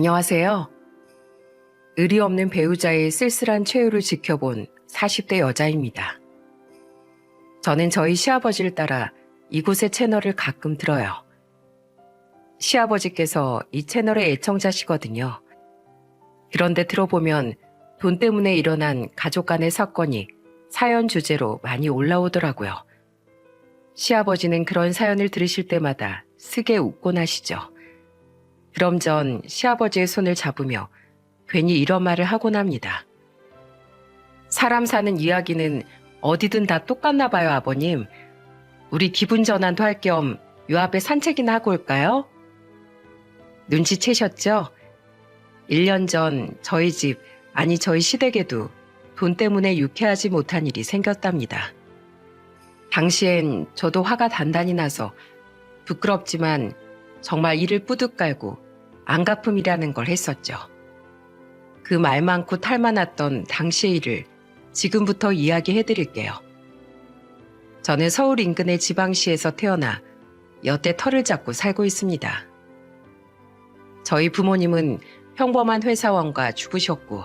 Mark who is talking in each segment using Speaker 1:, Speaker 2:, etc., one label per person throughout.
Speaker 1: 안녕하세요. 의리 없는 배우자의 쓸쓸한 최후를 지켜본 40대 여자입니다. 저는 저희 시아버지를 따라 이곳의 채널을 가끔 들어요. 시아버지께서 이 채널의 애청자시거든요. 그런데 들어보면 돈 때문에 일어난 가족 간의 사건이 사연 주제로 많이 올라오더라고요. 시아버지는 그런 사연을 들으실 때마다 스게 웃곤 하시죠. 그럼 전 시아버지의 손을 잡으며 괜히 이런 말을 하곤 합니다. 사람 사는 이야기는 어디든 다 똑같나 봐요, 아버님. 우리 기분 전환도 할 겸 요 앞에 산책이나 하고 올까요? 눈치채셨죠? 1년 전 저희 집, 아니 저희 시댁에도 돈 때문에 유쾌하지 못한 일이 생겼답니다. 당시엔 저도 화가 단단히 나서 부끄럽지만 정말 이를 뿌듯 깔고 안갚음이라는 걸 했었죠. 그 말 많고 탈 많았던 당시의 일을 지금부터 이야기해 드릴게요. 저는 서울 인근의 지방시에서 태어나 여태 터를 잡고 살고 있습니다. 저희 부모님은 평범한 회사원과 죽으셨고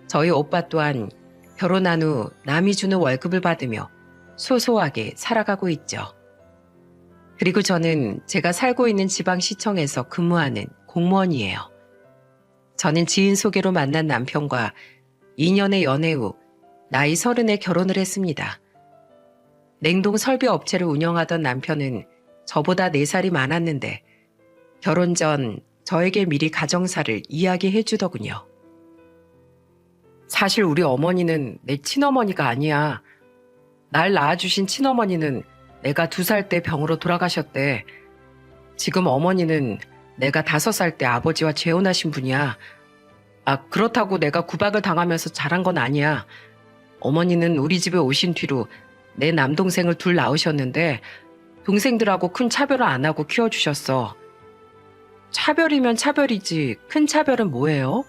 Speaker 1: 저희 오빠 또한 결혼한 후 남이 주는 월급을 받으며 소소하게 살아가고 있죠. 그리고 저는 제가 살고 있는 지방시청에서 근무하는 공무원이에요. 저는 지인 소개로 만난 남편과 2년의 연애 후 나이 30에 결혼을 했습니다. 냉동 설비 업체를 운영하던 남편은 저보다 4살이 많았는데 결혼 전 저에게 미리 가정사를 이야기해 주더군요. 사실 우리 어머니는 내 친어머니가 아니야. 날 낳아주신 친어머니는 내가 2살 때 병으로 돌아가셨대. 지금 어머니는 내가 5살 때 아버지와 재혼하신 분이야. 그렇다고 내가 구박을 당하면서 자란 건 아니야. 어머니는 우리 집에 오신 뒤로 내 남동생을 둘 낳으셨는데 동생들하고 큰 차별을 안 하고 키워주셨어. 차별이면 차별이지 큰 차별은 뭐예요?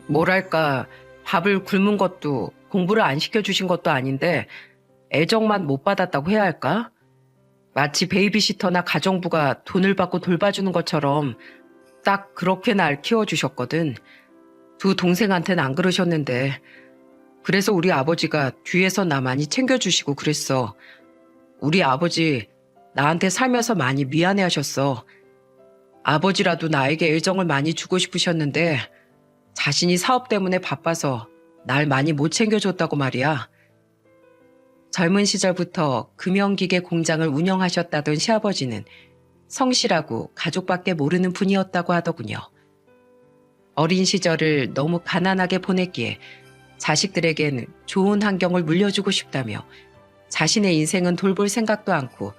Speaker 1: 뭐랄까, 밥을 굶은 것도 공부를 안 시켜주신 것도 아닌데 애정만 못 받았다고 해야 할까? 마치 베이비시터나 가정부가 돈을 받고 돌봐주는 것처럼 딱 그렇게 날 키워주셨거든. 2 동생한테는 안 그러셨는데 그래서 우리 아버지가 뒤에서 나 많이 챙겨주시고 그랬어. 우리 아버지 나한테 살면서 많이 미안해하셨어. 아버지라도 나에게 애정을 많이 주고 싶으셨는데 자신이 사업 때문에 바빠서 날 많이 못 챙겨줬다고 말이야. 젊은 시절부터 금연기계 공장을 운영하셨다던 시아버지는 성실하고 가족밖에 모르는 분이었다고 하더군요. 어린 시절을 너무 가난하게 보냈기에 자식들에겐 좋은 환경을 물려주고 싶다며 자신의 인생은 돌볼 생각도 않고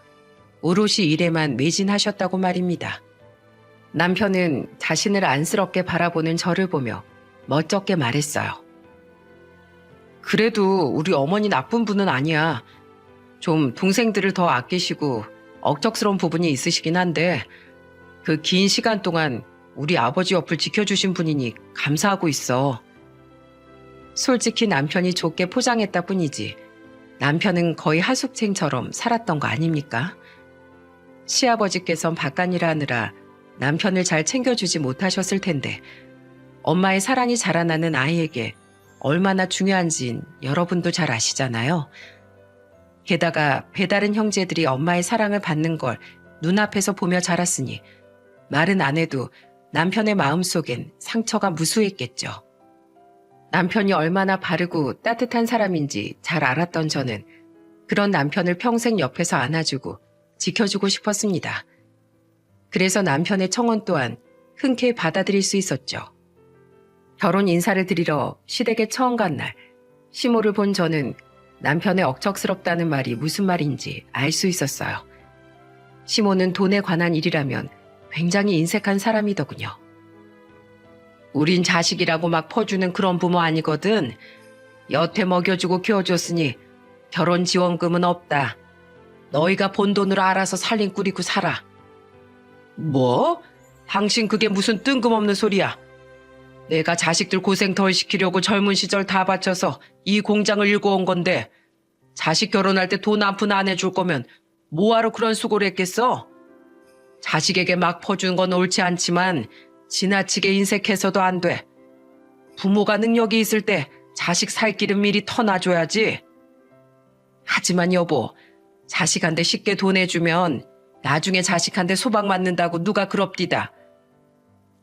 Speaker 1: 오롯이 일에만 매진하셨다고 말입니다. 남편은 자신을 안쓰럽게 바라보는 저를 보며 멋쩍게 말했어요. 그래도 우리 어머니 나쁜 분은 아니야. 좀 동생들을 더 아끼시고 억척스러운 부분이 있으시긴 한데 그 긴 시간 동안 우리 아버지 옆을 지켜주신 분이니 감사하고 있어. 솔직히 남편이 좋게 포장했다 뿐이지 남편은 거의 하숙생처럼 살았던 거 아닙니까? 시아버지께선 바깥일 하느라 남편을 잘 챙겨주지 못하셨을 텐데 엄마의 사랑이 자라나는 아이에게 얼마나 중요한진 여러분도 잘 아시잖아요. 게다가 배다른 형제들이 엄마의 사랑을 받는 걸 눈앞에서 보며 자랐으니 말은 안 해도 남편의 마음속엔 상처가 무수했겠죠. 남편이 얼마나 바르고 따뜻한 사람인지 잘 알았던 저는 그런 남편을 평생 옆에서 안아주고 지켜주고 싶었습니다. 그래서 남편의 청혼 또한 흔쾌히 받아들일 수 있었죠. 결혼 인사를 드리러 시댁에 처음 간 날 시모를 본 저는 남편의 억척스럽다는 말이 무슨 말인지 알 수 있었어요. 시모는 돈에 관한 일이라면 굉장히 인색한 사람이더군요. 우린 자식이라고 막 퍼주는 그런 부모 아니거든. 여태 먹여주고 키워줬으니 결혼 지원금은 없다. 너희가 본 돈으로 알아서 살림 꾸리고 살아. 뭐? 당신 그게 무슨 뜬금없는 소리야. 내가 자식들 고생 덜 시키려고 젊은 시절 다 바쳐서 이 공장을 일궈온 건데 자식 결혼할 때 돈 한 푼 안 해줄 거면 뭐하러 그런 수고를 했겠어? 자식에게 막 퍼주는 건 옳지 않지만 지나치게 인색해서도 안 돼. 부모가 능력이 있을 때 자식 살 길은 미리 터놔줘야지. 하지만 여보, 자식한테 쉽게 돈 내주면 나중에 자식한테 소박 맞는다고 누가 그럽디다.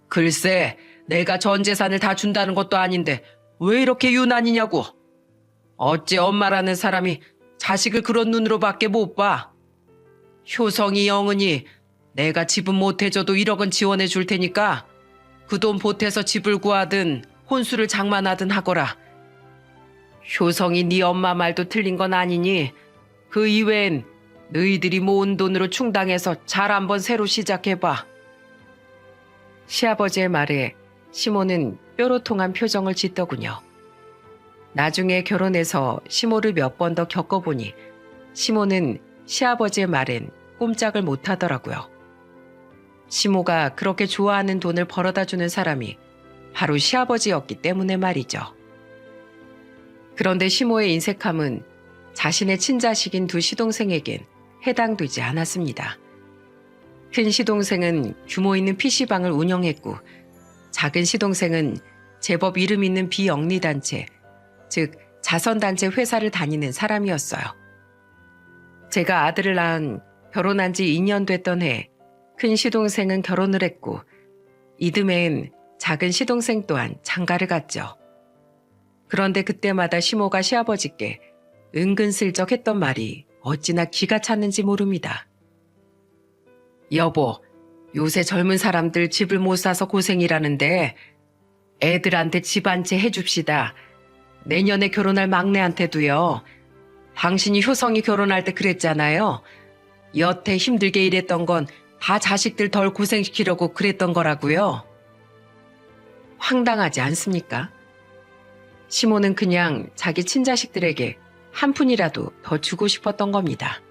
Speaker 1: 글쎄, 내가 전 재산을 다 준다는 것도 아닌데 왜 이렇게 유난이냐고. 어째 엄마라는 사람이 자식을 그런 눈으로밖에 못 봐. 효성이 영은이 내가 집은 못 해줘도 1억은 지원해 줄 테니까 그 돈 보태서 집을 구하든 혼수를 장만하든 하거라. 효성이 네 엄마 말도 틀린 건 아니니 그 이외엔 너희들이 모은 돈으로 충당해서 잘 한번 새로 시작해봐. 시아버지의 말에 시모는 뾰로통한 표정을 짓더군요. 나중에 결혼해서 시모를 몇 번 더 겪어보니 시모는 시아버지의 말엔 꼼짝을 못하더라고요. 시모가 그렇게 좋아하는 돈을 벌어다주는 사람이 바로 시아버지였기 때문에 말이죠. 그런데 시모의 인색함은 자신의 친자식인 두 시동생에겐 해당되지 않았습니다. 큰 시동생은 규모 있는 PC방을 운영했고 작은 시동생은 제법 이름 있는 비영리단체, 즉 자선단체 회사를 다니는 사람이었어요. 제가 아들을 낳은 결혼한 지 2년 됐던 해 큰 시동생은 결혼을 했고 이듬해엔 작은 시동생 또한 장가를 갔죠. 그런데 그때마다 시모가 시아버지께 은근슬쩍 했던 말이 어찌나 기가 찼는지 모릅니다. 여보, 요새 젊은 사람들 집을 못 사서 고생이라는데 애들한테 집 한 채 해줍시다. 내년에 결혼할 막내한테도요. 당신이 효성이 결혼할 때 그랬잖아요. 여태 힘들게 일했던 건 다 자식들 덜 고생시키려고 그랬던 거라고요. 황당하지 않습니까? 시모는 그냥 자기 친자식들에게 한 푼이라도 더 주고 싶었던 겁니다.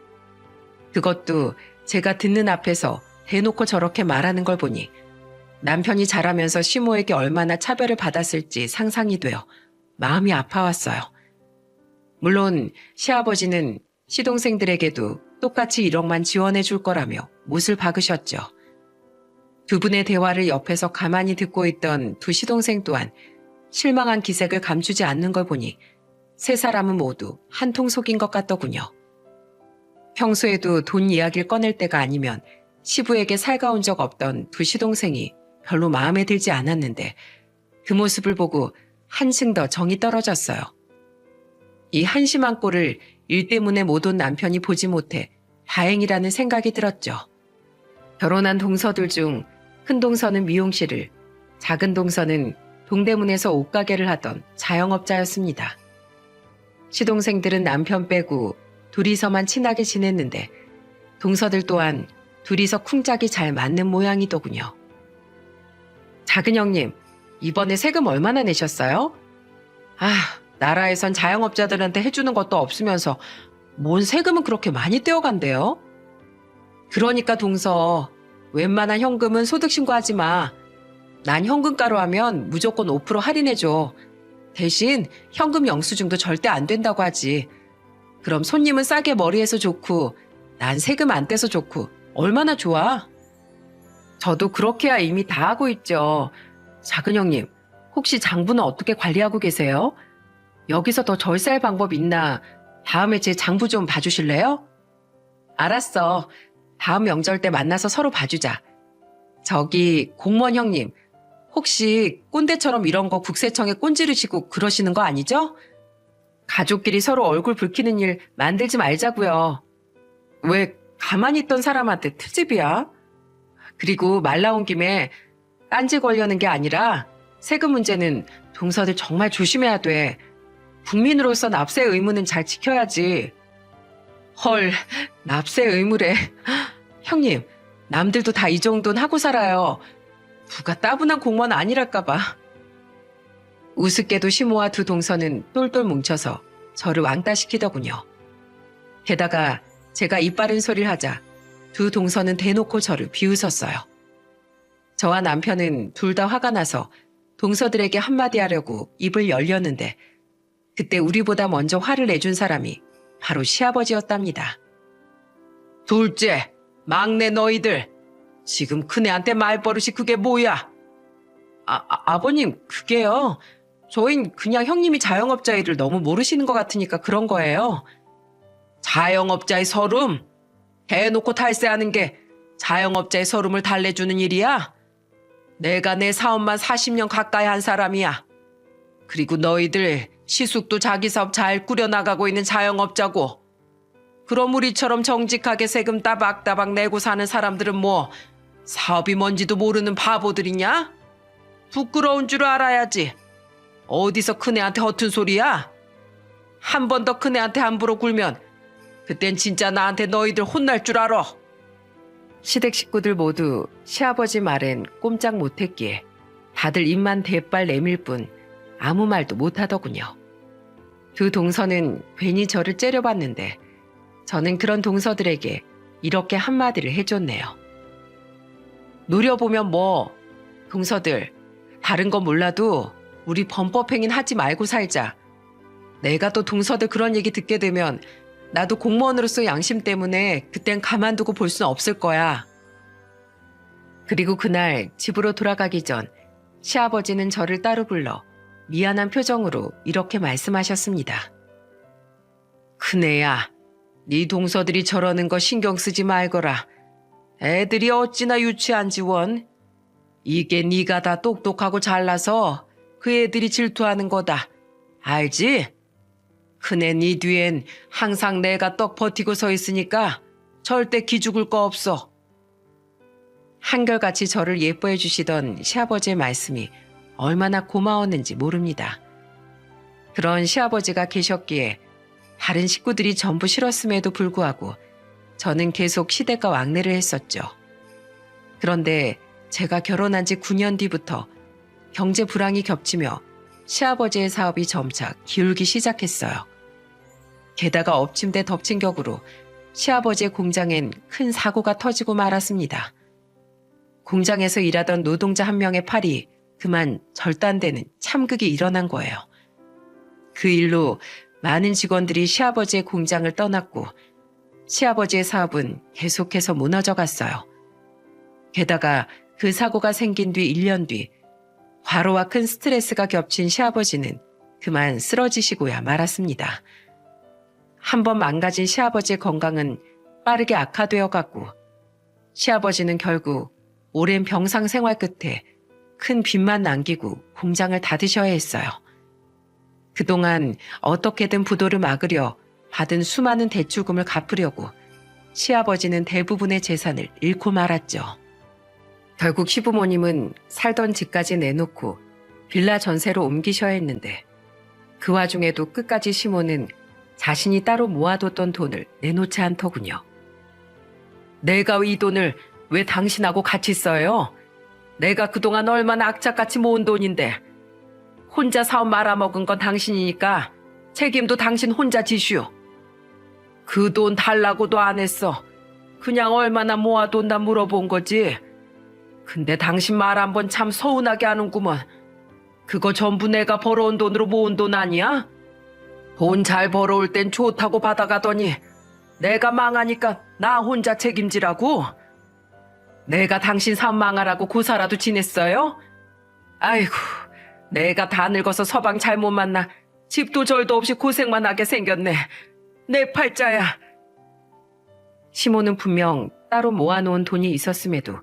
Speaker 1: 그것도 제가 듣는 앞에서 대놓고 저렇게 말하는 걸 보니 남편이 자라면서 시모에게 얼마나 차별을 받았을지 상상이 되어 마음이 아파왔어요. 물론 시아버지는 시동생들에게도 똑같이 1억만 지원해 줄 거라며 못을 박으셨죠. 두 분의 대화를 옆에서 가만히 듣고 있던 두 시동생 또한 실망한 기색을 감추지 않는 걸 보니 세 사람은 모두 한통 속인 것 같더군요. 평소에도 돈 이야기를 꺼낼 때가 아니면 시부에게 살가운 적 없던 두 시동생이 별로 마음에 들지 않았는데 그 모습을 보고 한층 더 정이 떨어졌어요. 이 한심한 꼴을 일 때문에 못 온 남편이 보지 못해 다행이라는 생각이 들었죠. 결혼한 동서들 중 큰 동서는 미용실을, 작은 동서는 동대문에서 옷가게를 하던 자영업자였습니다. 시동생들은 남편 빼고 둘이서만 친하게 지냈는데 동서들 또한 둘이서 쿵짝이 잘 맞는 모양이더군요. 작은 형님, 이번에 세금 얼마나 내셨어요? 나라에선 자영업자들한테 해주는 것도 없으면서 뭔 세금은 그렇게 많이 떼어간대요? 그러니까 동서, 웬만한 현금은 소득신고하지 마. 난 현금가로 하면 무조건 5% 할인해줘. 대신 현금 영수증도 절대 안 된다고 하지. 그럼 손님은 싸게 머리해서 좋고 난 세금 안 떼서 좋고 얼마나 좋아? 저도 그렇게야 이미 다 하고 있죠. 작은 형님, 혹시 장부는 어떻게 관리하고 계세요? 여기서 더 절세할 방법 있나 다음에 제 장부 좀 봐주실래요? 알았어. 다음 명절 때 만나서 서로 봐주자. 저기 공무원 형님, 혹시 꼰대처럼 이런 거 국세청에 꼰지르시고 그러시는 거 아니죠? 가족끼리 서로 얼굴 붉히는 일 만들지 말자고요. 왜 가만히 있던 사람한테 트집이야? 그리고 말 나온 김에 딴지 걸려는 게 아니라 세금 문제는 동서들 정말 조심해야 돼. 국민으로서 납세 의무는 잘 지켜야지. 헐, 납세 의무래. 형님, 남들도 다 이 정도는 하고 살아요. 누가 따분한 공무원 아니랄까봐. 우습게도 시모와 두 동서는 똘똘 뭉쳐서 저를 왕따시키더군요. 게다가 제가 입 바른 소리를 하자 두 동서는 대놓고 저를 비웃었어요. 저와 남편은 둘 다 화가 나서 동서들에게 한마디 하려고 입을 열렸는데 그때 우리보다 먼저 화를 내준 사람이 바로 시아버지였답니다. 둘째, 막내 너희들. 지금 큰애한테 말버릇이 그게 뭐야? 아버님, 그게요. 저흰 그냥 형님이 자영업자 일을 너무 모르시는 것 같으니까 그런 거예요. 자영업자의 서름? 대놓고 탈세하는 게 자영업자의 서름을 달래주는 일이야? 내가 내 사업만 40년 가까이 한 사람이야. 그리고 너희들 시숙도 자기 사업 잘 꾸려나가고 있는 자영업자고. 그럼 우리처럼 정직하게 세금 따박따박 내고 사는 사람들은 뭐 사업이 뭔지도 모르는 바보들이냐? 부끄러운 줄 알아야지. 어디서 큰애한테 허튼 소리야? 한 번 더 큰애한테 함부로 굴면 그땐 진짜 나한테 너희들 혼날 줄 알아. 시댁 식구들 모두 시아버지 말엔 꼼짝 못했기에 다들 입만 대빨 내밀 뿐 아무 말도 못하더군요. 두 동서는 괜히 저를 째려봤는데 저는 그런 동서들에게 이렇게 한마디를 해줬네요. 노려보면 뭐, 동서들, 다른 건 몰라도 우리 범법행위는 하지 말고 살자. 내가 또 동서들 그런 얘기 듣게 되면 나도 공무원으로서 양심 때문에 그땐 가만두고 볼 수는 없을 거야. 그리고 그날 집으로 돌아가기 전 시아버지는 저를 따로 불러 미안한 표정으로 이렇게 말씀하셨습니다. 큰애야, 네 동서들이 저러는 거 신경 쓰지 말거라. 애들이 어찌나 유치한지 원. 이게 네가 다 똑똑하고 잘나서 그 애들이 질투하는 거다. 알지? 큰애 네 뒤엔 항상 내가 떡 버티고 서 있으니까 절대 기죽을 거 없어. 한결같이 저를 예뻐해 주시던 시아버지의 말씀이 얼마나 고마웠는지 모릅니다. 그런 시아버지가 계셨기에 다른 식구들이 전부 싫었음에도 불구하고 저는 계속 시댁과 왕래를 했었죠. 그런데 제가 결혼한 지 9년 뒤부터 경제 불황이 겹치며 시아버지의 사업이 점차 기울기 시작했어요. 게다가 엎침대 덮친 격으로 시아버지의 공장엔 큰 사고가 터지고 말았습니다. 공장에서 일하던 노동자 한 명의 팔이 그만 절단되는 참극이 일어난 거예요. 그 일로 많은 직원들이 시아버지의 공장을 떠났고 시아버지의 사업은 계속해서 무너져 갔어요. 게다가 그 사고가 생긴 뒤 1년 뒤 과로와 큰 스트레스가 겹친 시아버지는 그만 쓰러지시고야 말았습니다. 한번 망가진 시아버지의 건강은 빠르게 악화되어 갔고 시아버지는 결국 오랜 병상 생활 끝에 큰 빚만 남기고 공장을 닫으셔야 했어요. 그동안 어떻게든 부도를 막으려 받은 수많은 대출금을 갚으려고 시아버지는 대부분의 재산을 잃고 말았죠. 결국 시부모님은 살던 집까지 내놓고 빌라 전세로 옮기셔야 했는데 그 와중에도 끝까지 시모는 자신이 따로 모아뒀던 돈을 내놓지 않더군요. 내가 이 돈을 왜 당신하고 같이 써요? 내가 그동안 얼마나 악착같이 모은 돈인데 혼자 사업 말아먹은 건 당신이니까 책임도 당신 혼자 지슈. 그 돈 달라고도 안 했어. 그냥 얼마나 모아뒀나 물어본 거지. 근데 당신 말 한 번 참 서운하게 하는구먼. 그거 전부 내가 벌어온 돈으로 모은 돈 아니야? 돈 잘 벌어올 땐 좋다고 받아가더니 내가 망하니까 나 혼자 책임지라고? 내가 당신 사업 망하라고 고사라도 지냈어요? 아이고, 내가 다 늙어서 서방 잘못 만나 집도 절도 없이 고생만 하게 생겼네. 내 팔자야. 시모는 분명 따로 모아놓은 돈이 있었음에도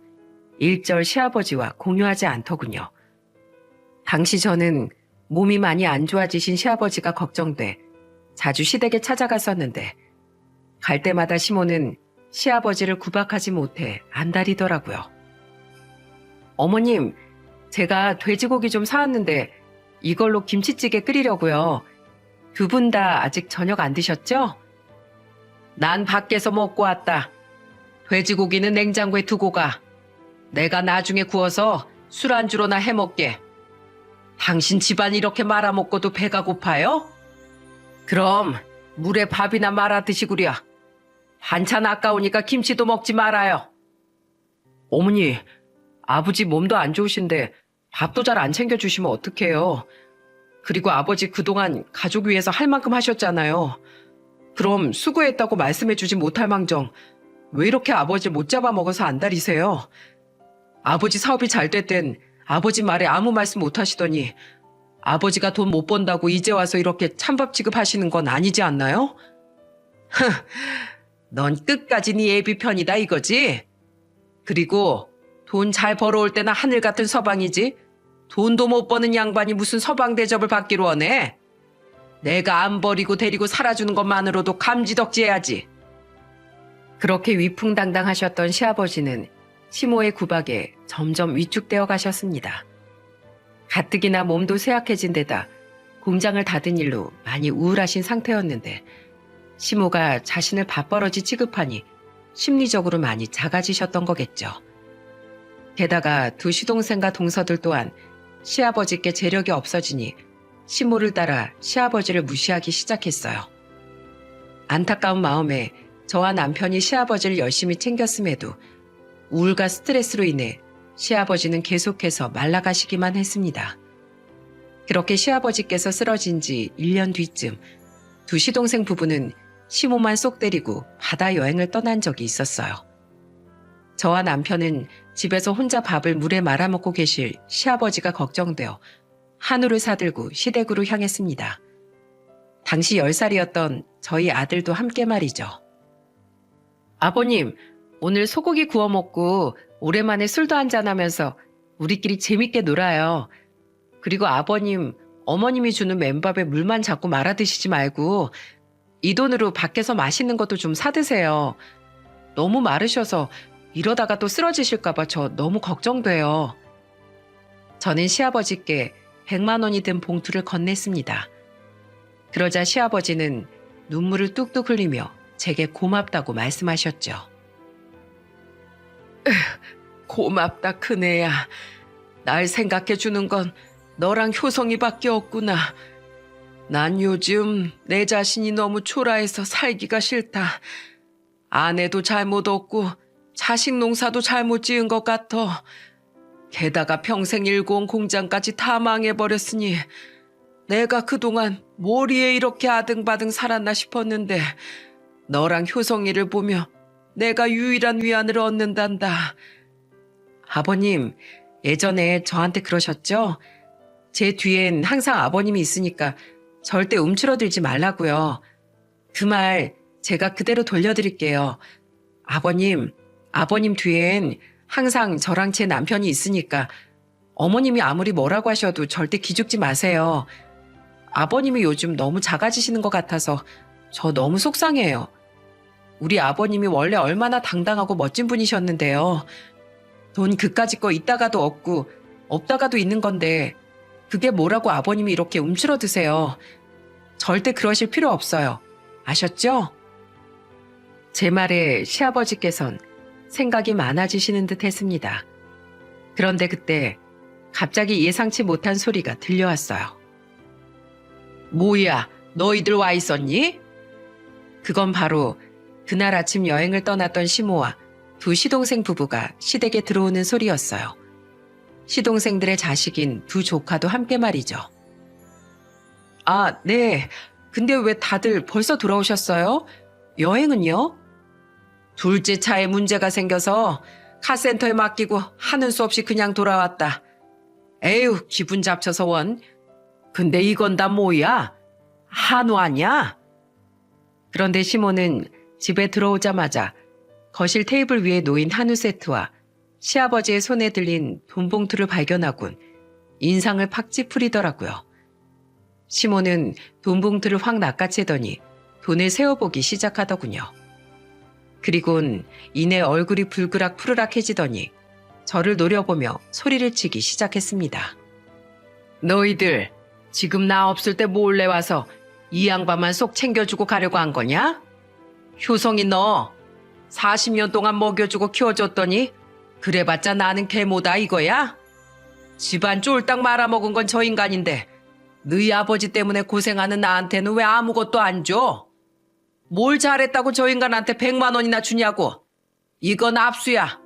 Speaker 1: 일절 시아버지와 공유하지 않더군요. 당시 저는 몸이 많이 안 좋아지신 시아버지가 걱정돼 자주 시댁에 찾아갔었는데 갈 때마다 시모는 시아버지를 구박하지 못해 안달이더라고요. 어머님, 제가 돼지고기 좀 사왔는데 이걸로 김치찌개 끓이려고요. 두 분 다 아직 저녁 안 드셨죠? 난 밖에서 먹고 왔다. 돼지고기는 냉장고에 두고 가. 내가 나중에 구워서 술안주로나 해먹게. 당신 집안 이렇게 말아먹고도 배가 고파요? 그럼 물에 밥이나 말아 드시구려. 반찬 아까우니까 김치도 먹지 말아요. 어머니, 아버지 몸도 안 좋으신데 밥도 잘 안 챙겨주시면 어떡해요. 그리고 아버지 그동안 가족 위해서 할 만큼 하셨잖아요. 그럼 수고했다고 말씀해주지 못할 망정 왜 이렇게 아버지 못 잡아먹어서 안달이세요? 아버지 사업이 잘 될 땐 아버지 말에 아무 말씀 못 하시더니 아버지가 돈 못 번다고 이제 와서 이렇게 찬밥 취급하시는 건 아니지 않나요? 넌 끝까지 네 애비 편이다 이거지? 그리고 돈 잘 벌어올 때나 하늘 같은 서방이지 돈도 못 버는 양반이 무슨 서방 대접을 받기로 하네. 내가 안 버리고 데리고 살아주는 것만으로도 감지덕지해야지. 그렇게 위풍당당하셨던 시아버지는 시모의 구박에 점점 위축되어 가셨습니다. 가뜩이나 몸도 쇠약해진 데다 공장을 닫은 일로 많이 우울하신 상태였는데 시모가 자신을 밥벌어지 취급하니 심리적으로 많이 작아지셨던 거겠죠. 게다가 두 시동생과 동서들 또한 시아버지께 재력이 없어지니 시모를 따라 시아버지를 무시하기 시작했어요. 안타까운 마음에 저와 남편이 시아버지를 열심히 챙겼음에도 우울과 스트레스로 인해 시아버지는 계속해서 말라가시기만 했습니다. 그렇게 시아버지께서 쓰러진 지 1년 뒤쯤 두 시동생 부부는 시모만 쏙 때리고 바다 여행을 떠난 적이 있었어요. 저와 남편은 집에서 혼자 밥을 물에 말아먹고 계실 시아버지가 걱정되어 한우를 사들고 시댁으로 향했습니다. 당시 10살이었던 저희 아들도 함께 말이죠. 아버님, 오늘 소고기 구워 먹고 오랜만에 술도 한잔하면서 우리끼리 재밌게 놀아요. 그리고 아버님, 어머님이 주는 맨밥에 물만 자꾸 말아 드시지 말고 이 돈으로 밖에서 맛있는 것도 좀 사드세요. 너무 마르셔서 이러다가 또 쓰러지실까 봐 저 너무 걱정돼요. 저는 시아버지께 100만 원이 든 봉투를 건넸습니다. 그러자 시아버지는 눈물을 뚝뚝 흘리며 제게 고맙다고 말씀하셨죠. 고맙다 큰애야. 날 생각해 주는 건 너랑 효성이밖에 없구나. 난 요즘 내 자신이 너무 초라해서 살기가 싫다. 아내도 잘못 얻고 자식 농사도 잘못 지은 것 같아. 게다가 평생 일궈 온 공장까지 다 망해버렸으니 내가 그동안 뭘 위해 이렇게 아등바등 살았나 싶었는데 너랑 효성이를 보며 내가 유일한 위안을 얻는단다. 아버님, 예전에 저한테 그러셨죠? 제 뒤엔 항상 아버님이 있으니까 절대 움츠러들지 말라고요. 그 말 제가 그대로 돌려드릴게요. 아버님 뒤엔 항상 저랑 제 남편이 있으니까 어머님이 아무리 뭐라고 하셔도 절대 기죽지 마세요. 아버님이 요즘 너무 작아지시는 것 같아서 저 너무 속상해요. 우리 아버님이 원래 얼마나 당당하고 멋진 분이셨는데요. 돈 그까짓 거 있다가도 없고 없다가도 있는 건데 그게 뭐라고 아버님이 이렇게 움츠러드세요. 절대 그러실 필요 없어요. 아셨죠? 제 말에 시아버지께선 생각이 많아지시는 듯 했습니다. 그런데 그때 갑자기 예상치 못한 소리가 들려왔어요. 뭐야, 너희들 와 있었니? 그건 바로 그날 아침 여행을 떠났던 시모와 두 시동생 부부가 시댁에 들어오는 소리였어요. 시동생들의 자식인 두 조카도 함께 말이죠. 아, 네. 근데 왜 다들 벌써 돌아오셨어요? 여행은요? 둘째 차에 문제가 생겨서 카센터에 맡기고 하는 수 없이 그냥 돌아왔다. 에휴, 기분 잡쳐서 원. 근데 이건 다 뭐야? 한우 아니야? 그런데 시모는 집에 들어오자마자 거실 테이블 위에 놓인 한우 세트와 시아버지의 손에 들린 돈 봉투를 발견하곤 인상을 팍 찌푸리더라고요. 시모는 돈 봉투를 확 낚아채더니 돈을 세어보기 시작하더군요. 그리곤 이내 얼굴이 불그락 푸르락해지더니 저를 노려보며 소리를 치기 시작했습니다. 너희들 지금 나 없을 때 몰래 와서 이 양반만 쏙 챙겨주고 가려고 한 거냐? 효성이 너 40년 동안 먹여주고 키워줬더니 그래봤자 나는 개모다 이거야? 집안 쫄딱 말아먹은 건 저 인간인데 너희 아버지 때문에 고생하는 나한테는 왜 아무것도 안 줘? 뭘 잘했다고 저 인간한테 100만 원이나 주냐고. 이건 압수야.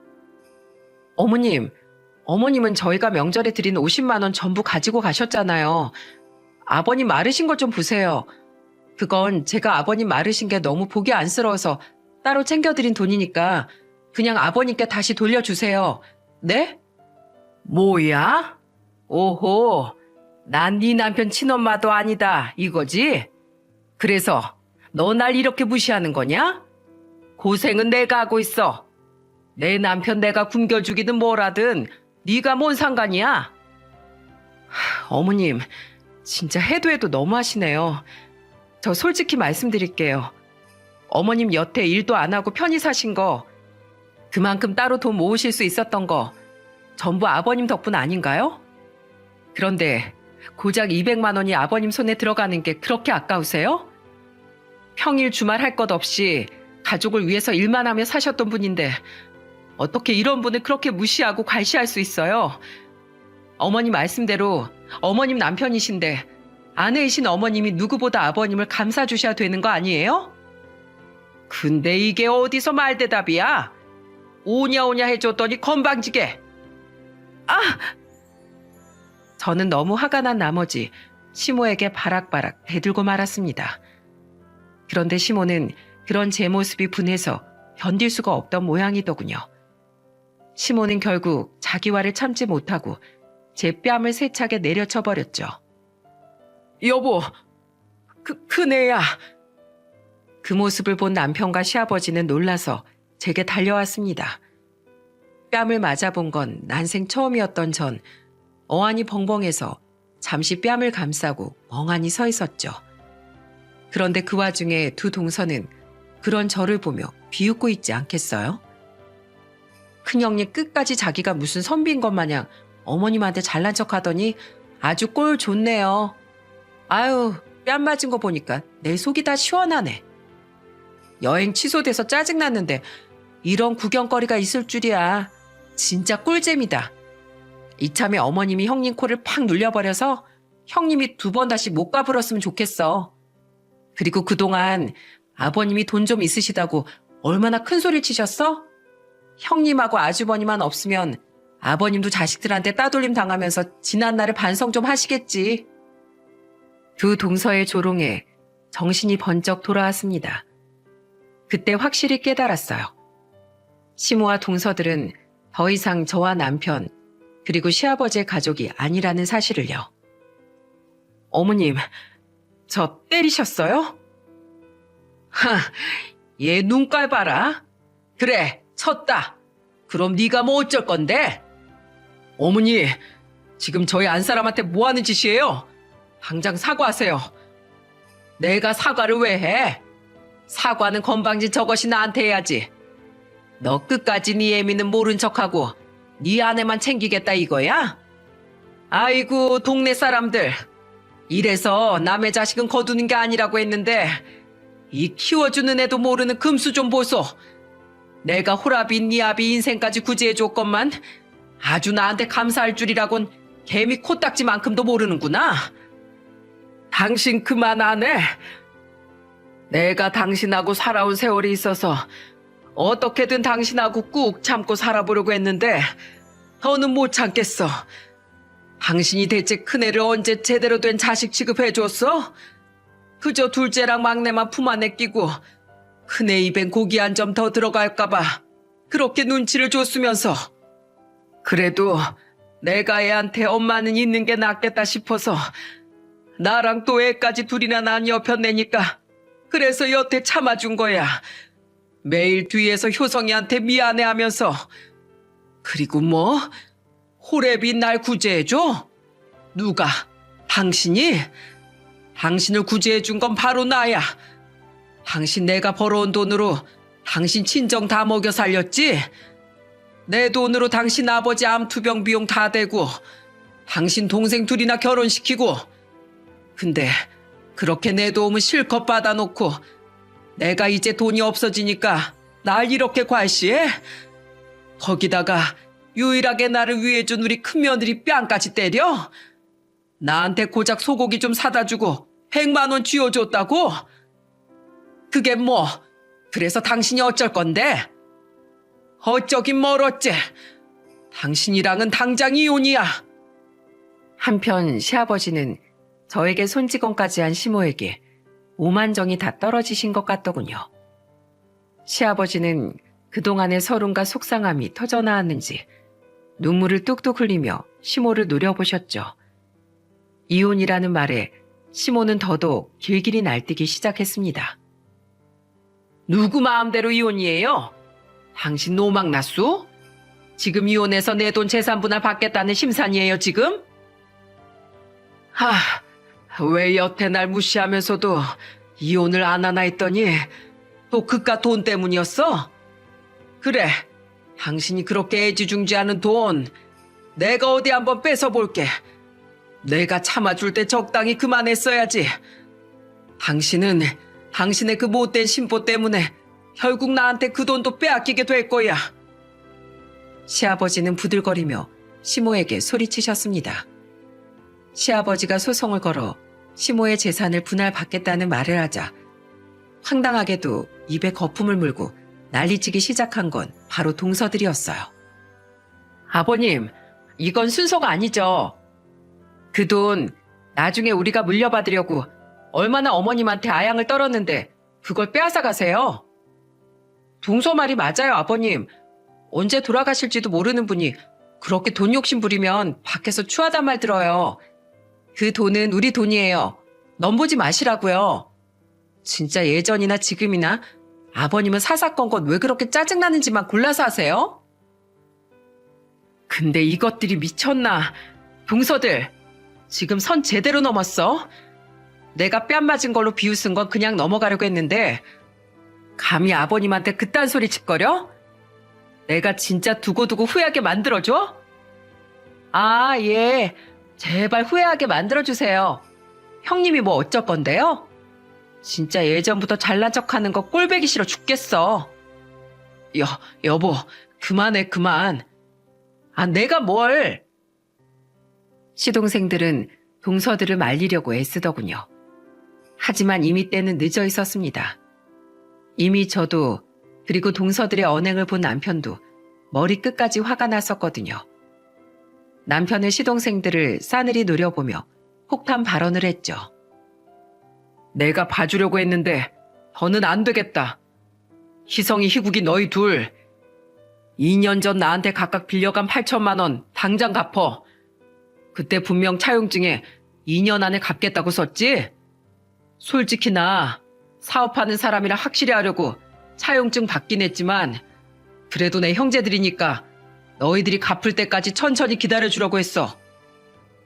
Speaker 1: 어머님은 저희가 명절에 드린 50만 원 전부 가지고 가셨잖아요. 아버님 마르신 것 좀 보세요. 그건 제가 아버님 마르신 게 너무 보기 안쓰러워서 따로 챙겨드린 돈이니까 그냥 아버님께 다시 돌려주세요. 네? 뭐야? 오호, 난 네 남편 친엄마도 아니다 이거지? 그래서 너 날 이렇게 무시하는 거냐? 고생은 내가 하고 있어. 내 남편 내가 굶겨주기든 뭐라든 네가 뭔 상관이야? 어머님, 진짜 해도 해도 너무하시네요. 저 솔직히 말씀드릴게요. 어머님 여태 일도 안 하고 편히 사신 거, 그만큼 따로 돈 모으실 수 있었던 거 전부 아버님 덕분 아닌가요? 그런데 고작 200만 원이 아버님 손에 들어가는 게 그렇게 아까우세요? 평일 주말 할 것 없이 가족을 위해서 일만 하며 사셨던 분인데 어떻게 이런 분을 그렇게 무시하고 괄시할 수 있어요? 어머님 말씀대로 어머님 남편이신데 아내이신 어머님이 누구보다 아버님을 감싸주셔야 되는 거 아니에요? 근데 이게 어디서 말대답이야? 오냐오냐 해줬더니 건방지게. 아! 저는 너무 화가 난 나머지 시모에게 바락바락 대들고 말았습니다. 그런데 시모는 그런 제 모습이 분해서 견딜 수가 없던 모양이더군요. 시모는 결국 자기 화를 참지 못하고 제 뺨을 세차게 내려쳐 버렸죠. 여보, 큰애야. 그 모습을 본 남편과 시아버지는 놀라서 제게 달려왔습니다. 뺨을 맞아본 건 난생 처음이었던 전 어안이 벙벙해서 잠시 뺨을 감싸고 멍하니 서 있었죠. 그런데 그 와중에 두 동서는 그런 저를 보며 비웃고 있지 않겠어요? 큰형님 끝까지 자기가 무슨 선비인 것 마냥 어머님한테 잘난 척하더니 아주 꼴 좋네요. 아유, 뺨 맞은 거 보니까 내 속이 다 시원하네. 여행 취소돼서 짜증났는데 이런 구경거리가 있을 줄이야. 진짜 꿀잼이다. 이참에 어머님이 형님 코를 팍 눌려버려서 형님이 2번 다시 못 가불었으면 좋겠어. 그리고 그동안 아버님이 돈 좀 있으시다고 얼마나 큰 소리를 치셨어? 형님하고 아주버니만 없으면 아버님도 자식들한테 따돌림 당하면서 지난 날을 반성 좀 하시겠지. 두 동서의 조롱에 정신이 번쩍 돌아왔습니다. 그때 확실히 깨달았어요. 시모와 동서들은 더 이상 저와 남편 그리고 시아버지의 가족이 아니라는 사실을요. 어머님, 저 때리셨어요? 하, 얘 눈깔 봐라. 그래, 쳤다. 그럼 네가 뭐 어쩔 건데? 어머니, 지금 저희 안 사람한테 뭐 하는 짓이에요? 당장 사과하세요. 내가 사과를 왜 해? 사과는 건방진 저것이 나한테 해야지. 너 끝까지 네 애미는 모른 척하고 네 아내만 챙기겠다 이거야? 아이고 동네 사람들. 이래서 남의 자식은 거두는 게 아니라고 했는데 이 키워주는 애도 모르는 금수 좀 보소. 내가 호라비 니아비 인생까지 구제해줬건만 아주 나한테 감사할 줄이라곤 개미 코딱지만큼도 모르는구나. 당신 그만 안 해. 내가 당신하고 살아온 세월이 있어서 어떻게든 당신하고 꾹 참고 살아보려고 했는데 더는 못 참겠어. 당신이 대체 큰애를 언제 제대로 된 자식 취급해줬어? 그저 둘째랑 막내만 품 안에 끼고 큰애 입엔 고기 한 점 더 들어갈까봐 그렇게 눈치를 줬으면서. 그래도 내가 애한테 엄마는 있는 게 낫겠다 싶어서 나랑 또 애까지 둘이나 난 옆에 내니까 그래서 여태 참아준 거야. 매일 뒤에서 효성이한테 미안해하면서. 그리고 뭐? 호랩이 날 구제해줘? 누가? 당신이? 당신을 구제해준 건 바로 나야. 당신 내가 벌어온 돈으로 당신 친정 다 먹여 살렸지? 내 돈으로 당신 아버지 암투병 비용 다 대고 당신 동생 둘이나 결혼시키고. 근데 그렇게 내 도움은 실컷 받아놓고 내가 이제 돈이 없어지니까 날 이렇게 괄시해? 거기다가 유일하게 나를 위해준 우리 큰며느리 뺨까지 때려? 나한테 고작 소고기 좀 사다 주고 100만 원 쥐어줬다고? 그게 뭐? 그래서 당신이 어쩔 건데? 어쩌긴 뭘 어째. 당신이랑은 당장 이혼이야. 한편 시아버지는 저에게 손찌검까지 한 시모에게 오만정이 다 떨어지신 것 같더군요. 시아버지는 그동안의 서름과 속상함이 터져나왔는지 눈물을 뚝뚝 흘리며 시모를 노려보셨죠. 이혼이라는 말에 시모는 더더욱 길길이 날뛰기 시작했습니다. 누구 마음대로 이혼이에요? 당신 노망 났소? 지금 이혼해서 내 돈 재산 분할 받겠다는 심산이에요, 지금? 왜 여태 날 무시하면서도 이혼을 안 하나 했더니 또 그깟 돈 때문이었어? 그래, 당신이 그렇게 애지중지하는 돈 내가 어디 한번 뺏어볼게. 내가 참아줄 때 적당히 그만했어야지. 당신은 당신의 그 못된 심보 때문에 결국 나한테 그 돈도 빼앗기게 될 거야. 시아버지는 부들거리며 시모에게 소리치셨습니다. 시아버지가 소송을 걸어 시모의 재산을 분할받겠다는 말을 하자 황당하게도 입에 거품을 물고 난리치기 시작한 건 바로 동서들이었어요. 아버님, 이건 순서가 아니죠. 그 돈 나중에 우리가 물려받으려고 얼마나 어머님한테 아양을 떨었는데 그걸 빼앗아 가세요. 동서 말이 맞아요, 아버님. 언제 돌아가실지도 모르는 분이 그렇게 돈 욕심 부리면 밖에서 추하단 말 들어요. 그 돈은 우리 돈이에요. 넘보지 마시라고요. 진짜 예전이나 지금이나 아버님은 사사건건 왜 그렇게 짜증나는지만 골라서 하세요? 근데 이것들이 미쳤나. 동서들, 지금 선 제대로 넘었어. 내가 뺨 맞은 걸로 비웃은 건 그냥 넘어가려고 했는데 감히 아버님한테 그딴 소리 짓거려? 내가 진짜 두고두고 후회하게 만들어줘? 아, 예. 제발 후회하게 만들어주세요. 형님이 뭐 어쩔 건데요? 진짜 예전부터 잘난 척하는 거 꼴보기 싫어 죽겠어. 여보, 그만해, 그만. 아, 내가 뭘. 시동생들은 동서들을 말리려고 애쓰더군요. 하지만 이미 때는 늦어 있었습니다. 이미 저도 그리고 동서들의 언행을 본 남편도 머리 끝까지 화가 났었거든요. 남편은 시동생들을 싸늘히 노려보며 폭탄 발언을 했죠. 내가 봐주려고 했는데 더는 안 되겠다. 희성이 희국이 너희 둘. 2년 전 나한테 각각 빌려간 8천만 원 당장 갚어. 그때 분명 차용증에 2년 안에 갚겠다고 썼지? 솔직히 나 사업하는 사람이라 확실히 하려고 차용증 받긴 했지만 그래도 내 형제들이니까 너희들이 갚을 때까지 천천히 기다려주려고 했어.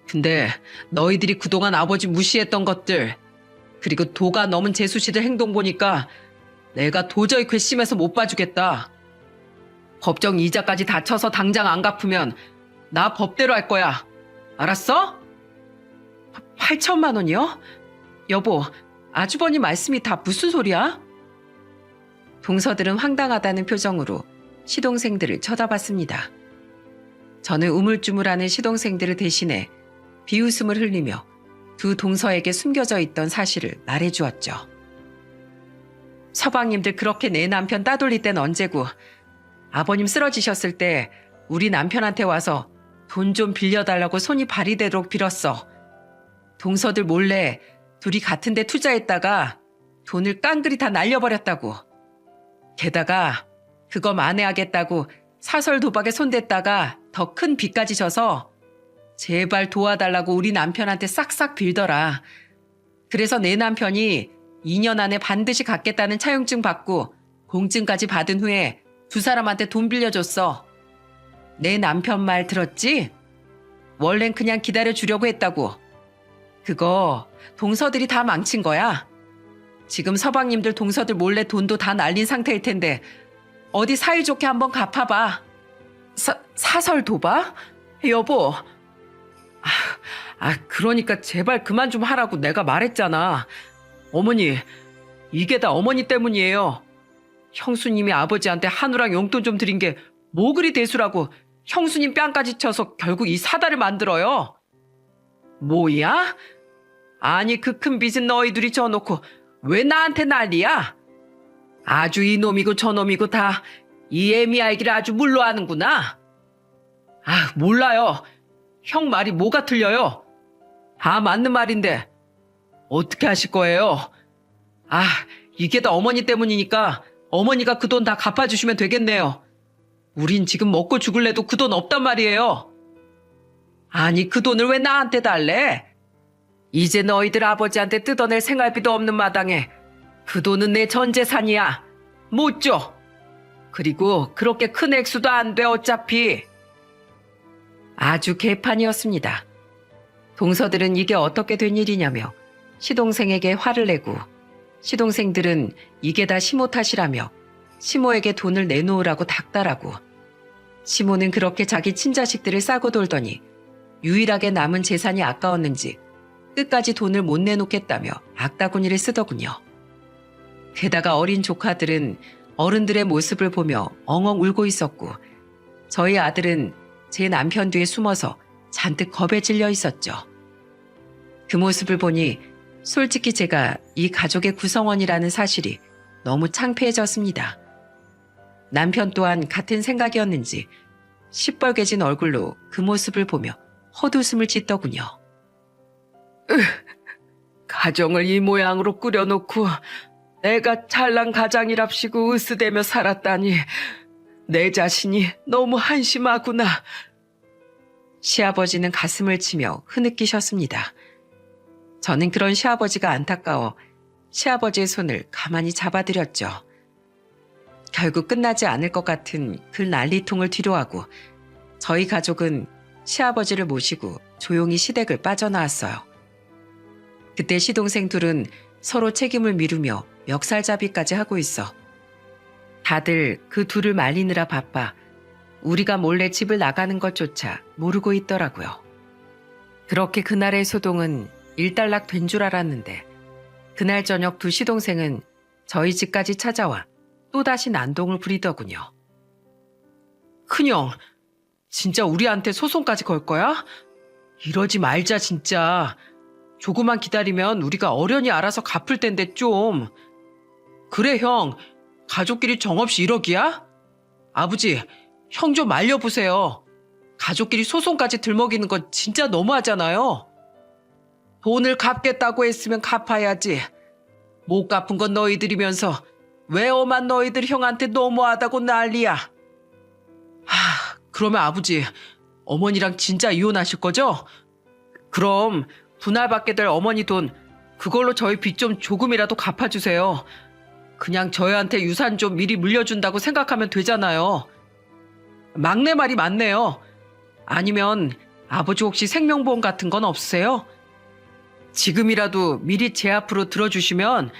Speaker 1: 근데 너희들이 그동안 아버지 무시했던 것들 그리고 도가 넘은 재수씨들 행동 보니까 내가 도저히 괘씸해서 못 봐주겠다. 법정 이자까지 다 쳐서 당장 안 갚으면 나 법대로 할 거야. 알았어? 8천만 원이요? 여보, 아주버님 말씀이 다 무슨 소리야? 동서들은 황당하다는 표정으로 시동생들을 쳐다봤습니다. 저는 우물쭈물하는 시동생들을 대신해 비웃음을 흘리며 두 동서에게 숨겨져 있던 사실을 말해주었죠. 서방님들 그렇게 내 남편 따돌릴 땐 언제고 아버님 쓰러지셨을 때 우리 남편한테 와서 돈 좀 빌려달라고 손이 발이 되도록 빌었어. 동서들 몰래 둘이 같은 데 투자했다가 돈을 깡그리 다 날려버렸다고. 게다가 그거 만회하겠다고 사설 도박에 손댔다가 더 큰 빚까지 져서 제발 도와달라고 우리 남편한테 싹싹 빌더라. 그래서 내 남편이 2년 안에 반드시 갚겠다는 차용증 받고 공증까지 받은 후에 두 사람한테 돈 빌려줬어. 내 남편 말 들었지? 원래는 그냥 기다려주려고 했다고. 그거 동서들이 다 망친 거야. 지금 서방님들 동서들 몰래 돈도 다 날린 상태일 텐데 어디 사이좋게 한번 갚아봐. 사설 도박? 여보. 그러니까 제발 그만 좀 하라고 내가 말했잖아. 어머니, 이게 다 어머니 때문이에요. 형수님이 아버지한테 한우랑 용돈 좀 드린 게 뭐 그리 대수라고 형수님 뺨까지 쳐서 결국 이 사달을 만들어요. 뭐야? 아니 그 큰 빚은 너희 둘이 져놓고 왜 나한테 난리야? 아주 이놈이고 저놈이고 다 이 애미 알기를 아주 물러하는구나. 몰라요. 형 말이 뭐가 틀려요? 다 맞는 말인데 어떻게 하실 거예요? 이게 다 어머니 때문이니까 어머니가 그 돈 다 갚아주시면 되겠네요. 우린 지금 먹고 죽을래도 그 돈 없단 말이에요. 아니, 그 돈을 왜 나한테 달래? 이제 너희들 아버지한테 뜯어낼 생활비도 없는 마당에 그 돈은 내 전 재산이야. 못 줘. 그리고 그렇게 큰 액수도 안 돼 어차피. 아주 개판이었습니다. 동서들은 이게 어떻게 된 일이냐며 시동생에게 화를 내고, 시동생들은 이게 다 시모 탓이라며 시모에게 돈을 내놓으라고 닥달하고, 시모는 그렇게 자기 친자식들을 싸고 돌더니 유일하게 남은 재산이 아까웠는지 끝까지 돈을 못 내놓겠다며 악다구니를 쓰더군요. 게다가 어린 조카들은 어른들의 모습을 보며 엉엉 울고 있었고, 저희 아들은 제 남편 뒤에 숨어서 잔뜩 겁에 질려 있었죠. 그 모습을 보니 솔직히 제가 이 가족의 구성원이라는 사실이 너무 창피해졌습니다. 남편 또한 같은 생각이었는지 시뻘개진 얼굴로 그 모습을 보며 헛웃음을 짓더군요. 가정을 이 모양으로 꾸려놓고 내가 찰랑 가장이랍시고 으스대며 살았다니 내 자신이 너무 한심하구나. 시아버지는 가슴을 치며 흐느끼셨습니다. 저는 그런 시아버지가 안타까워 시아버지의 손을 가만히 잡아드렸죠. 결국 끝나지 않을 것 같은 그 난리통을 뒤로하고 저희 가족은 시아버지를 모시고 조용히 시댁을 빠져나왔어요. 그때 시동생 둘은 서로 책임을 미루며 멱살잡이까지 하고 있어 다들 그 둘을 말리느라 바빠 우리가 몰래 집을 나가는 것조차 모르고 있더라고요. 그렇게 그날의 소동은 일단락 된 줄 알았는데 그날 저녁 두 시동생은 저희 집까지 찾아와 또다시 난동을 부리더군요. 큰형, 진짜 우리한테 소송까지 걸 거야? 이러지 말자 진짜. 조금만 기다리면 우리가 어련히 알아서 갚을 텐데 좀. 그래 형, 가족끼리 정없이 1억이야? 아버지, 형 좀 말려보세요. 가족끼리 소송까지 들먹이는 건 진짜 너무하잖아요. 돈을 갚겠다고 했으면 갚아야지. 못 갚은 건 너희들이면서 왜 엄한 너희들 형한테 너무하다고 난리야. 그러면 아버지, 어머니랑 진짜 이혼하실 거죠? 그럼 분할받게 될 어머니 돈 그걸로 저희 빚 좀 조금이라도 갚아주세요. 그냥 저희한테 유산 좀 미리 물려준다고 생각하면 되잖아요. 막내 말이 맞네요. 아니면 아버지 혹시 생명보험 같은 건 없으세요? 지금이라도 미리 제 앞으로 들어주시면.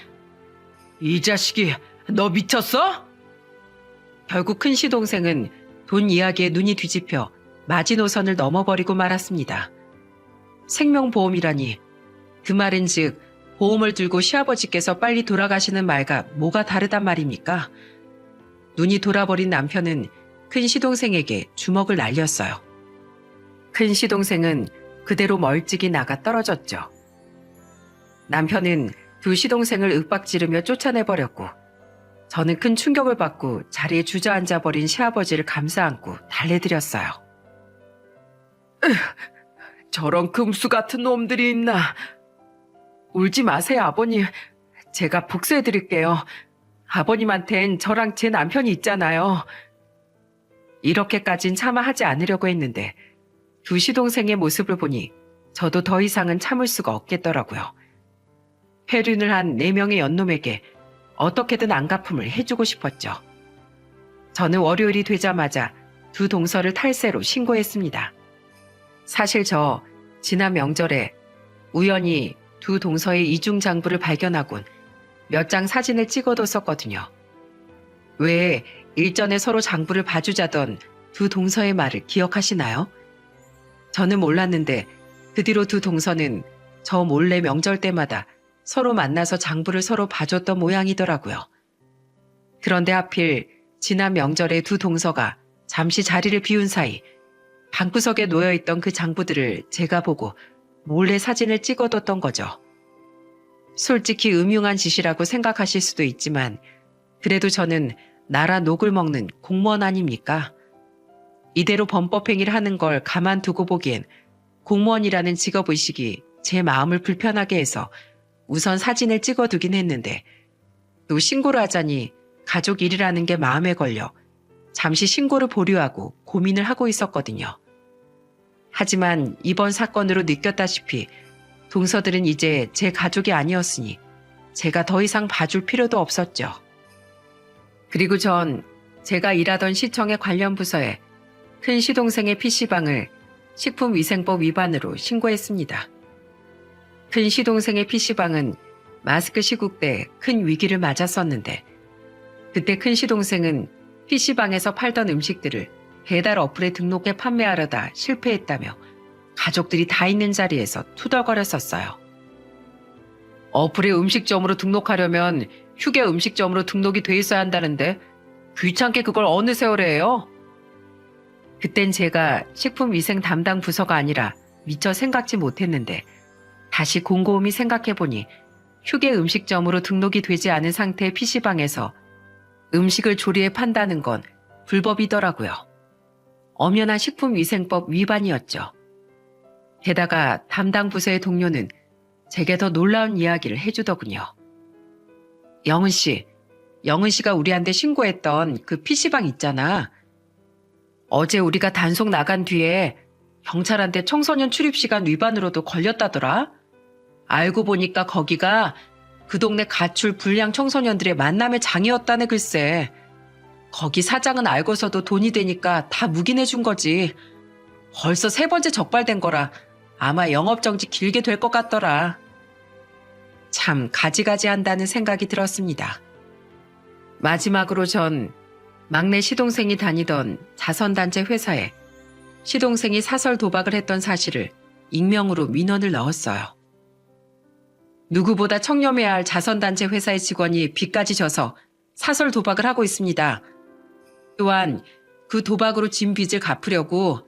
Speaker 1: 이 자식이 너 미쳤어? 결국 큰 시동생은 돈 이야기에 눈이 뒤집혀 마지노선을 넘어버리고 말았습니다. 생명보험이라니, 그 말은즉 보험을 들고 시아버지께서 빨리 돌아가시는 말과 뭐가 다르단 말입니까? 눈이 돌아버린 남편은 큰 시동생에게 주먹을 날렸어요. 큰 시동생은 그대로 멀찍이 나가 떨어졌죠. 남편은 두 시동생을 윽박지르며 쫓아내버렸고 저는 큰 충격을 받고 자리에 주저앉아버린 시아버지를 감싸안고 달래드렸어요. 저런 금수 같은 놈들이 있나. 울지 마세요 아버님. 제가 복수해드릴게요. 아버님한텐 저랑 제 남편이 있잖아요. 이렇게까진 차마 하지 않으려고 했는데 두 시동생의 모습을 보니 저도 더 이상은 참을 수가 없겠더라고요. 회륜을 한 4명의 연놈에게 어떻게든 안갚음을 해주고 싶었죠. 저는 월요일이 되자마자 두 동서를 탈세로 신고했습니다. 사실 저 지난 명절에 우연히 두 동서의 이중장부를 발견하곤 몇 장 사진을 찍어뒀었거든요. 왜 일전에 서로 장부를 봐주자던 두 동서의 말을 기억하시나요? 저는 몰랐는데 그 뒤로 두 동서는 저 몰래 명절 때마다 서로 만나서 장부를 서로 봐줬던 모양이더라고요. 그런데 하필 지난 명절에 두 동서가 잠시 자리를 비운 사이 방구석에 놓여있던 그 장부들을 제가 보고 몰래 사진을 찍어뒀던 거죠. 솔직히 음흉한 짓이라고 생각하실 수도 있지만 그래도 저는 나라 녹을 먹는 공무원 아닙니까? 이대로 범법행위를 하는 걸 가만두고 보기엔 공무원이라는 직업의식이 제 마음을 불편하게 해서 우선 사진을 찍어두긴 했는데 또 신고를 하자니 가족 일이라는 게 마음에 걸려 잠시 신고를 보류하고 고민을 하고 있었거든요. 하지만 이번 사건으로 느꼈다시피 동서들은 이제 제 가족이 아니었으니 제가 더 이상 봐줄 필요도 없었죠. 그리고 전 제가 일하던 시청의 관련 부서에 큰 시동생의 PC방을 식품위생법 위반으로 신고했습니다. 큰 시동생의 PC방은 마스크 시국 때 큰 위기를 맞았었는데 그때 큰 시동생은 PC방에서 팔던 음식들을 배달 어플에 등록해 판매하려다 실패했다며 가족들이 다 있는 자리에서 투덜거렸었어요. 어플에 음식점으로 등록하려면 휴게 음식점으로 등록이 돼 있어야 한다는데 귀찮게 그걸 어느 세월에 해요? 그땐 제가 식품위생 담당 부서가 아니라 미처 생각지 못했는데 다시 곰곰이 생각해보니 휴게 음식점으로 등록이 되지 않은 상태의 PC방에서 음식을 조리해 판다는 건 불법이더라고요. 엄연한 식품위생법 위반이었죠. 게다가 담당 부서의 동료는 제게 더 놀라운 이야기를 해주더군요. 영은 씨가 우리한테 신고했던 그 PC방 있잖아. 어제 우리가 단속 나간 뒤에 경찰한테 청소년 출입시간 위반으로도 걸렸다더라. 알고 보니까 거기가 그 동네 가출 불량 청소년들의 만남의 장이었다네 글쎄. 거기 사장은 알고서도 돈이 되니까 다 묵인해준 거지. 벌써 3번째 적발된 거라 아마 영업정지 길게 될 것 같더라. 참 가지가지 한다는 생각이 들었습니다. 마지막으로 전 막내 시동생이 다니던 자선단체 회사에 시동생이 사설 도박을 했던 사실을 익명으로 민원을 넣었어요. 누구보다 청렴해야 할 자선단체 회사의 직원이 빚까지 져서 사설 도박을 하고 있습니다. 또한 그 도박으로 진 빚을 갚으려고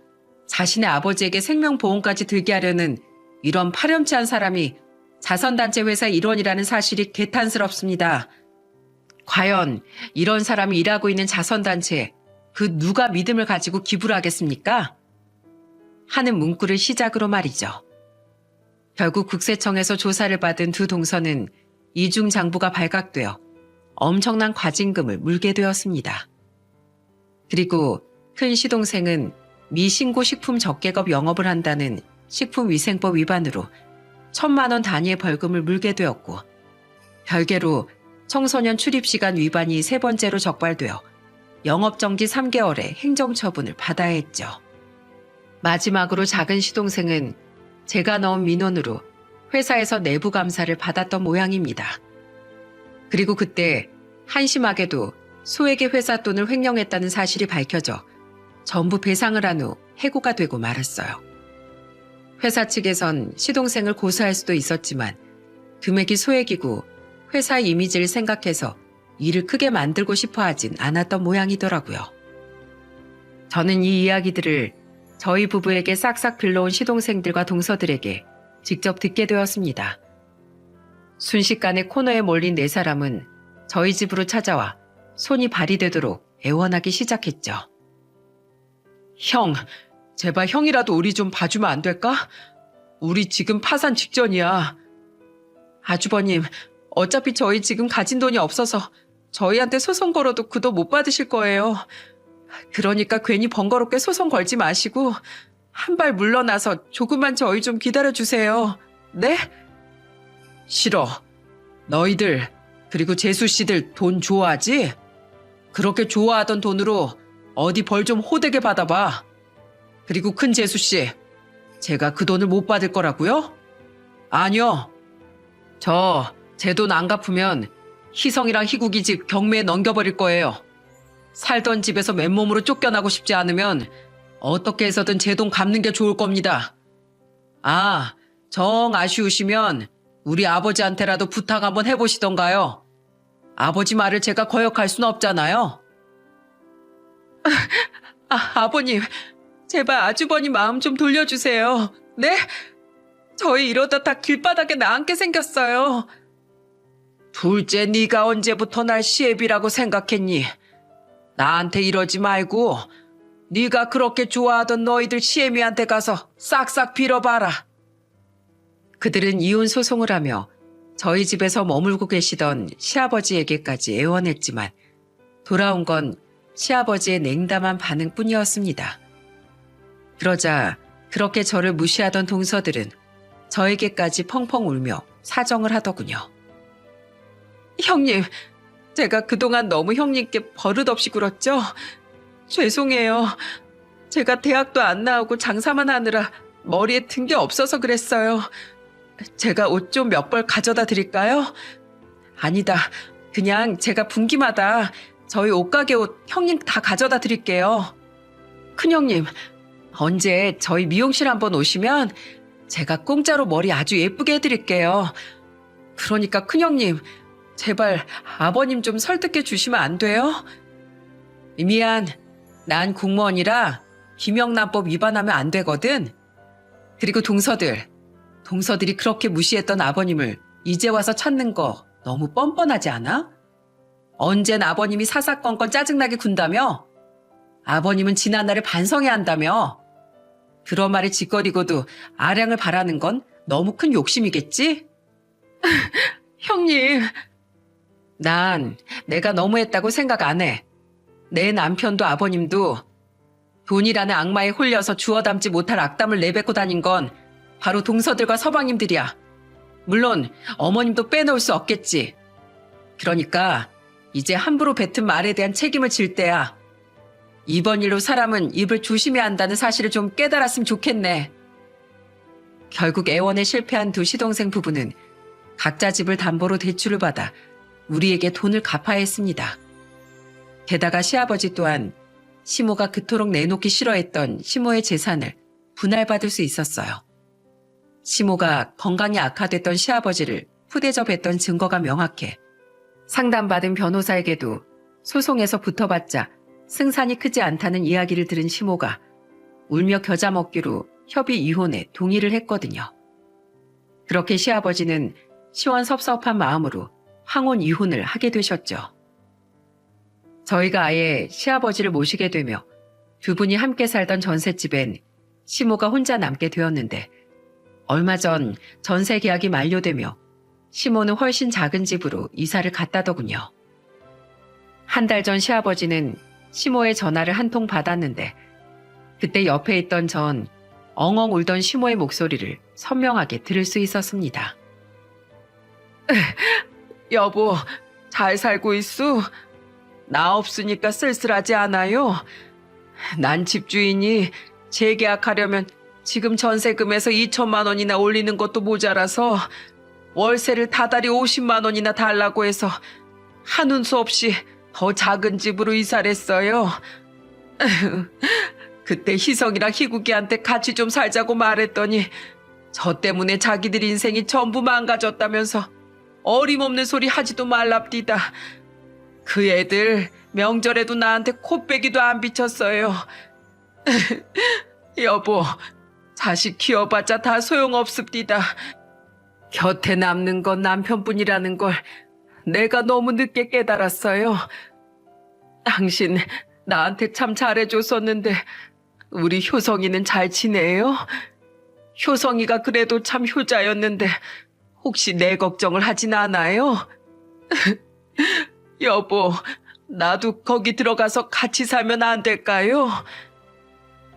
Speaker 1: 자신의 아버지에게 생명보험까지 들게 하려는 이런 파렴치한 사람이 자선단체 회사 일원이라는 사실이 개탄스럽습니다. 과연 이런 사람이 일하고 있는 자선단체에 그 누가 믿음을 가지고 기부를 하겠습니까? 하는 문구를 시작으로 말이죠. 결국 국세청에서 조사를 받은 두 동서는 이중장부가 발각되어 엄청난 과징금을 물게 되었습니다. 그리고 큰 시동생은 미신고 식품 적개업 영업을 한다는 식품위생법 위반으로 1,000만 원 단위의 벌금을 물게 되었고 별개로 청소년 출입시간 위반이 3번째로 적발되어 영업정지 3개월의 행정처분을 받아야 했죠. 마지막으로 작은 시동생은 제가 넣은 민원으로 회사에서 내부 감사를 받았던 모양입니다. 그리고 그때 한심하게도 소액의 회사 돈을 횡령했다는 사실이 밝혀져 전부 배상을 한 후 해고가 되고 말았어요. 회사 측에선 시동생을 고소할 수도 있었지만 금액이 소액이고 회사의 이미지를 생각해서 일을 크게 만들고 싶어 하진 않았던 모양이더라고요. 저는 이 이야기들을 저희 부부에게 싹싹 빌러온 시동생들과 동서들에게 직접 듣게 되었습니다. 순식간에 코너에 몰린 4사람은 저희 집으로 찾아와 손이 발이 되도록 애원하기 시작했죠. 형, 제발 형이라도 우리 좀 봐주면 안 될까? 우리 지금 파산 직전이야. 아주버님, 어차피 저희 지금 가진 돈이 없어서 저희한테 소송 걸어도 그 돈 못 받으실 거예요. 그러니까 괜히 번거롭게 소송 걸지 마시고 한 발 물러나서 조금만 저희 좀 기다려주세요. 네? 싫어. 너희들 그리고 재수 씨들 돈 좋아하지? 그렇게 좋아하던 돈으로 어디 벌 좀 호되게 받아봐. 그리고 큰 재수 씨, 제가 그 돈을 못 받을 거라고요? 아니요. 제 돈 안 갚으면 희성이랑 희국이 집 경매에 넘겨버릴 거예요. 살던 집에서 맨몸으로 쫓겨나고 싶지 않으면 어떻게 해서든 제 돈 갚는 게 좋을 겁니다. 아, 정 아쉬우시면 우리 아버지한테라도 부탁 한번 해보시던가요. 아버지 말을 제가 거역할 순 없잖아요. 아버님, 제발 아주버님 마음 좀 돌려주세요. 네? 저희 이러다 다 길바닥에 나앉게 생겼어요. 둘째, 네가 언제부터 날 시애비라고 생각했니? 나한테 이러지 말고 네가 그렇게 좋아하던 너희들 시애미한테 가서 싹싹 빌어봐라. 그들은 이혼 소송을 하며 저희 집에서 머물고 계시던 시아버지에게까지 애원했지만 돌아온 건 시아버지의 냉담한 반응뿐이었습니다. 그러자 그렇게 저를 무시하던 동서들은 저에게까지 펑펑 울며 사정을 하더군요. 형님, 제가 그동안 너무 형님께 버릇없이 굴었죠? 죄송해요. 제가 대학도 안 나오고 장사만 하느라 머리에 든 게 없어서 그랬어요. 제가 옷 좀 몇 벌 가져다 드릴까요? 아니다. 그냥 제가 분기마다 저희 옷가게 옷 형님 다 가져다 드릴게요. 큰형님, 언제 저희 미용실 한번 오시면 제가 공짜로 머리 아주 예쁘게 해드릴게요. 그러니까 큰형님, 제발 아버님 좀 설득해 주시면 안 돼요? 미안, 난 공무원이라 김영란법 위반하면 안 되거든. 그리고 동서들이 그렇게 무시했던 아버님을 이제 와서 찾는 거 너무 뻔뻔하지 않아? 언젠 아버님이 사사건건 짜증나게 군다며? 아버님은 지난날을 반성해야 한다며? 그런 말에 짓거리고도 아량을 바라는 건 너무 큰 욕심이겠지? 형님, 난 내가 너무했다고 생각 안 해. 내 남편도 아버님도 돈이라는 악마에 홀려서 주워 담지 못할 악담을 내뱉고 다닌 건 바로 동서들과 서방님들이야. 물론 어머님도 빼놓을 수 없겠지. 그러니까 이제 함부로 뱉은 말에 대한 책임을 질 때야. 이번 일로 사람은 입을 조심해야 한다는 사실을 좀 깨달았으면 좋겠네. 결국 애원에 실패한 두 시동생 부부는 각자 집을 담보로 대출을 받아 우리에게 돈을 갚아야 했습니다. 게다가 시아버지 또한 시모가 그토록 내놓기 싫어했던 시모의 재산을 분할받을 수 있었어요. 시모가 건강이 악화됐던 시아버지를 푸대접했던 증거가 명확해 상담받은 변호사에게도 소송에서 붙어봤자 승산이 크지 않다는 이야기를 들은 시모가 울며 겨자 먹기로 협의 이혼에 동의를 했거든요. 그렇게 시아버지는 시원섭섭한 마음으로 황혼 이혼을 하게 되셨죠. 저희가 아예 시아버지를 모시게 되며 두 분이 함께 살던 전셋집엔 시모가 혼자 남게 되었는데 얼마 전 전세 계약이 만료되며 시모는 훨씬 작은 집으로 이사를 갔다더군요. 한 달 전 시아버지는 시모의 전화를 한 통 받았는데 그때 옆에 있던 전 엉엉 울던 시모의 목소리를 선명하게 들을 수 있었습니다. 여보, 잘 살고 있어? 나 없으니까 쓸쓸하지 않아요? 난 집주인이 재계약하려면 지금 전세금에서 2천만 원이나 올리는 것도 모자라서 월세를 다달이 50만 원이나 달라고 해서 한운 수 없이 더 작은 집으로 이사를 했어요. 그때 희성이랑 희국이한테 같이 좀 살자고 말했더니 저 때문에 자기들 인생이 전부 망가졌다면서 어림없는 소리 하지도 말랍디다. 그 애들 명절에도 나한테 코빼기도 안 비쳤어요. 여보, 자식 키워봤자 다 소용없습디다. 곁에 남는 건 남편뿐이라는 걸 내가 너무 늦게 깨달았어요. 당신 나한테 참 잘해줬었는데 우리 효성이는 잘 지내요? 효성이가 그래도 참 효자였는데 혹시 내 걱정을 하진 않아요? 여보, 나도 거기 들어가서 같이 살면 안 될까요?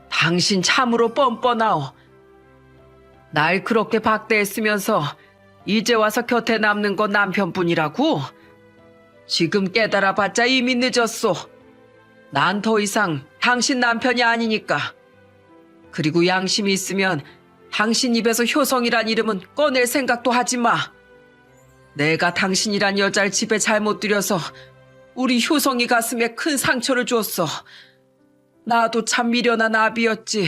Speaker 1: 당신 참으로 뻔뻔하오. 날 그렇게 박대했으면서 이제 와서 곁에 남는 건 남편뿐이라고? 지금 깨달아봤자 이미 늦었소. 난 더 이상 당신 남편이 아니니까. 그리고 양심이 있으면 당신 입에서 효성이란 이름은 꺼낼 생각도 하지 마. 내가 당신이란 여자를 집에 잘못 들여서 우리 효성이 가슴에 큰 상처를 줬어. 나도 참 미련한 아비였지.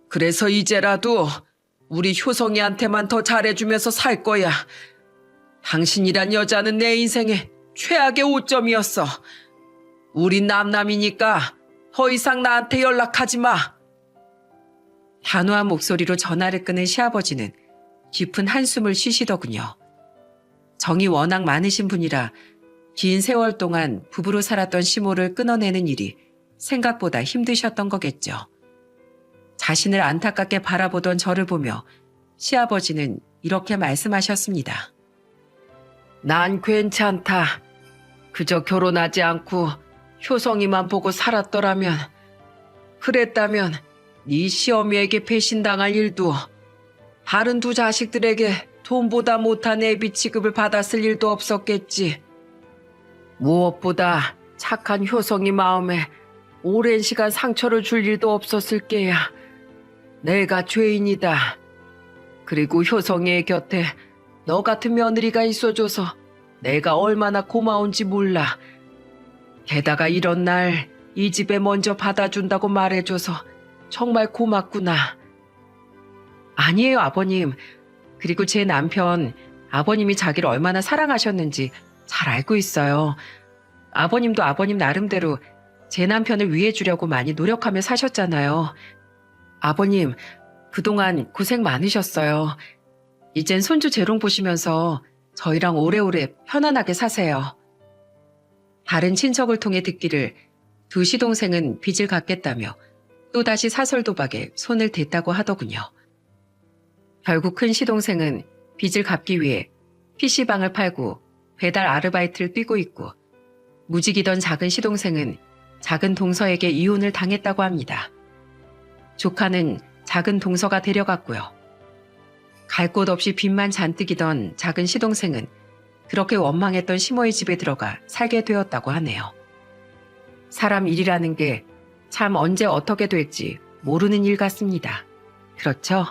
Speaker 1: 그래서 이제라도 우리 효성이한테만 더 잘해주면서 살 거야. 당신이란 여자는 내 인생의 최악의 오점이었어. 우린 남남이니까 더 이상 나한테 연락하지 마. 단호한 목소리로 전화를 끊은 시아버지는 깊은 한숨을 쉬시더군요. 정이 워낙 많으신 분이라 긴 세월 동안 부부로 살았던 시모를 끊어내는 일이 생각보다 힘드셨던 거겠죠. 자신을 안타깝게 바라보던 저를 보며 시아버지는 이렇게 말씀하셨습니다. 난 괜찮다. 그저 결혼하지 않고 효성이만 보고 살았더라면, 그랬다면 네 시어미에게 배신당할 일도, 다른 두 자식들에게 돈보다 못한 애비 취급을 받았을 일도 없었겠지. 무엇보다 착한 효성이 마음에 오랜 시간 상처를 줄 일도 없었을 게야. 내가 죄인이다. 그리고 효성이의 곁에 너 같은 며느리가 있어줘서 내가 얼마나 고마운지 몰라. 게다가 이런 날 이 집에 먼저 받아준다고 말해줘서 정말 고맙구나. 아니에요, 아버님. 그리고 제 남편, 아버님이 자기를 얼마나 사랑하셨는지 잘 알고 있어요. 아버님도 아버님 나름대로 제 남편을 위해주려고 많이 노력하며 사셨잖아요. 아버님, 그동안 고생 많으셨어요. 이젠 손주 재롱 보시면서 저희랑 오래오래 편안하게 사세요. 다른 친척을 통해 듣기를 두 시동생은 빚을 갚겠다며 또다시 사설도박에 손을 댔다고 하더군요. 결국 큰 시동생은 빚을 갚기 위해 PC방을 팔고 배달 아르바이트를 뛰고 있고, 무직이던 작은 시동생은 작은 동서에게 이혼을 당했다고 합니다. 조카는 작은 동서가 데려갔고요. 갈 곳 없이 빚만 잔뜩이던 작은 시동생은 그렇게 원망했던 시모의 집에 들어가 살게 되었다고 하네요. 사람 일이라는 게 참 언제 어떻게 될지 모르는 일 같습니다. 그렇죠?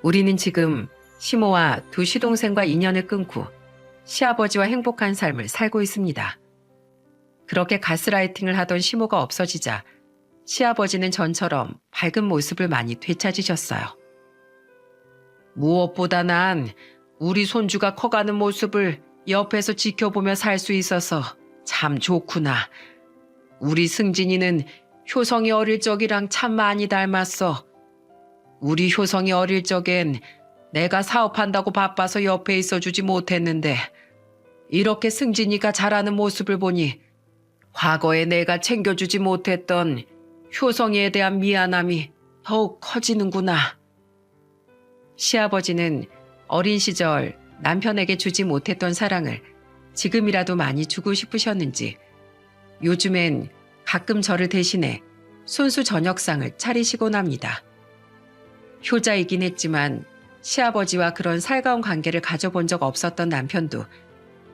Speaker 1: 우리는 지금 시모와 두 시동생과 인연을 끊고 시아버지와 행복한 삶을 살고 있습니다. 그렇게 가스라이팅을 하던 시모가 없어지자 시아버지는 전처럼 밝은 모습을 많이 되찾으셨어요. 무엇보다 난 우리 손주가 커가는 모습을 옆에서 지켜보며 살 수 있어서 참 좋구나. 우리 승진이는 효성이 어릴 적이랑 참 많이 닮았어. 우리 효성이 어릴 적엔 내가 사업한다고 바빠서 옆에 있어주지 못했는데, 이렇게 승진이가 자라는 모습을 보니 과거에 내가 챙겨주지 못했던 효성이에 대한 미안함이 더욱 커지는구나. 시아버지는 어린 시절 남편에게 주지 못했던 사랑을 지금이라도 많이 주고 싶으셨는지 요즘엔 가끔 저를 대신해 손수 저녁상을 차리시곤 합니다. 효자이긴 했지만 시아버지와 그런 살가운 관계를 가져본 적 없었던 남편도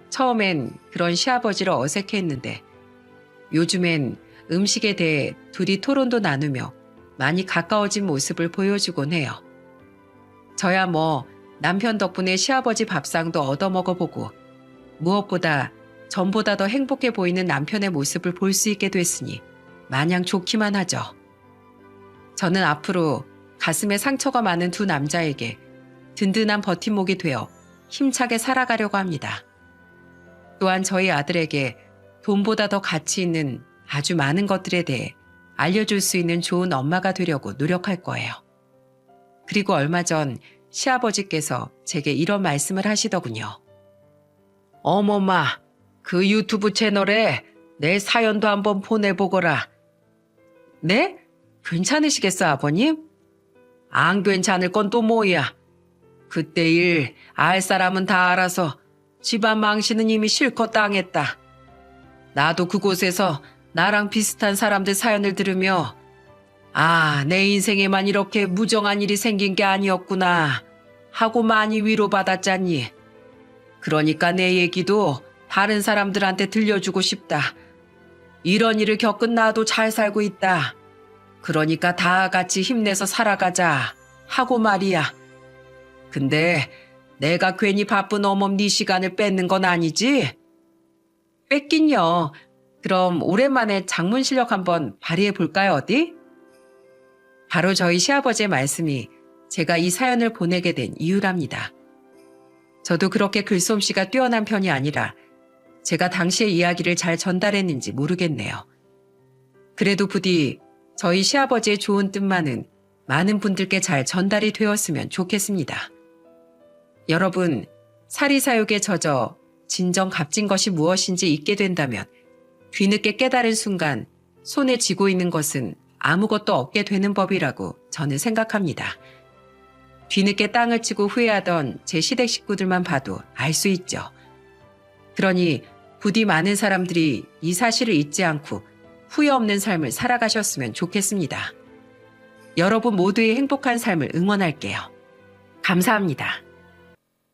Speaker 1: 처음엔 그런 시아버지를 어색해했는데, 요즘엔 음식에 대해 둘이 토론도 나누며 많이 가까워진 모습을 보여주곤 해요. 저야 뭐 남편 덕분에 시아버지 밥상도 얻어먹어보고, 무엇보다 전보다 더 행복해 보이는 남편의 모습을 볼 수 있게 됐으니 마냥 좋기만 하죠. 저는 앞으로 가슴에 상처가 많은 두 남자에게 든든한 버팀목이 되어 힘차게 살아가려고 합니다. 또한 저희 아들에게 돈보다 더 가치 있는 아주 많은 것들에 대해 알려줄 수 있는 좋은 엄마가 되려고 노력할 거예요. 그리고 얼마 전 시아버지께서 제게 이런 말씀을 하시더군요. 어머마, 그 유튜브 채널에 내 사연도 한번 보내보거라. 네? 괜찮으시겠어, 아버님? 안 괜찮을 건 또 뭐야? 그때 일 알 사람은 다 알아서 집안 망신은 이미 실컷 당했다. 나도 그곳에서 나랑 비슷한 사람들 사연을 들으며 내 인생에만 이렇게 무정한 일이 생긴 게 아니었구나 하고 많이 위로받았잖니. 그러니까 내 얘기도 다른 사람들한테 들려주고 싶다. 이런 일을 겪은 나도 잘 살고 있다. 그러니까 다 같이 힘내서 살아가자 하고 말이야. 근데 내가 괜히 바쁜 어멈 네 시간을 뺏는 건 아니지? 뺏긴요. 그럼 오랜만에 장문 실력 한번 발휘해 볼까요, 어디? 바로 저희 시아버지의 말씀이 제가 이 사연을 보내게 된 이유랍니다. 저도 그렇게 글솜씨가 뛰어난 편이 아니라 제가 당시의 이야기를 잘 전달했는지 모르겠네요. 그래도 부디 저희 시아버지의 좋은 뜻만은 많은 분들께 잘 전달이 되었으면 좋겠습니다. 여러분, 사리사욕에 젖어 진정 값진 것이 무엇인지 잊게 된다면 뒤늦게 깨달은 순간 손에 쥐고 있는 것은 아무것도 없게 되는 법이라고 저는 생각합니다. 뒤늦게 땅을 치고 후회하던 제 시댁 식구들만 봐도 알 수 있죠. 그러니 부디 많은 사람들이 이 사실을 잊지 않고 후회 없는 삶을 살아가셨으면 좋겠습니다. 여러분 모두의 행복한 삶을 응원할게요. 감사합니다.